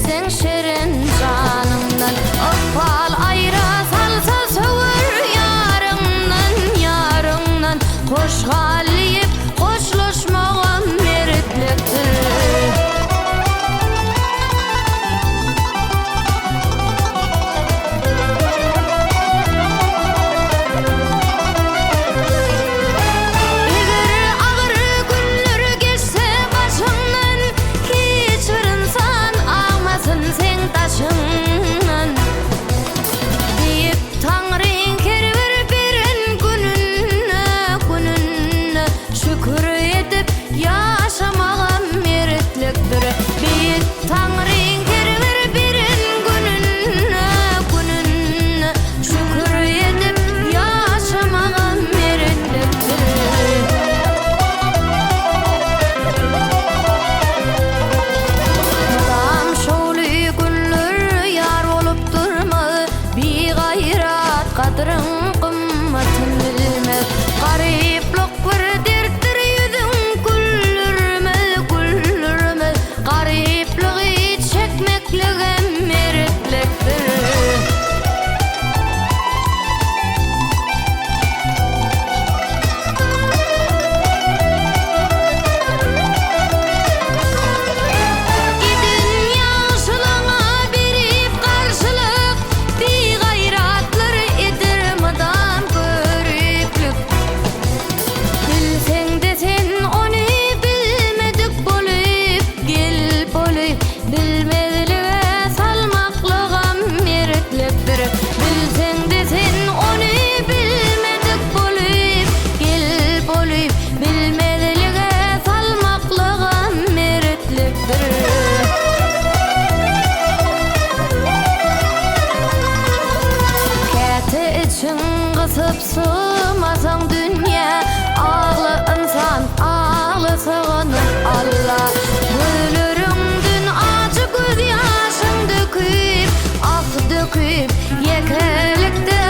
geçsen şerin canımdan. Opal ayra salsa söver yarımdan, yarımdan. Hoş haliyip hoşlaşmağam meritliktir. Kadrın kımmatın bilmez. Gariplik bir derttir yüzün güldürmez, güldürmez. Garipliği çekmekligem meritliktir. Kısıp sığmasın dünya, ağlı insan ağlı sığınır Allah. Ölüründün acı göz yaşın döküp, ah döküp, yekelikte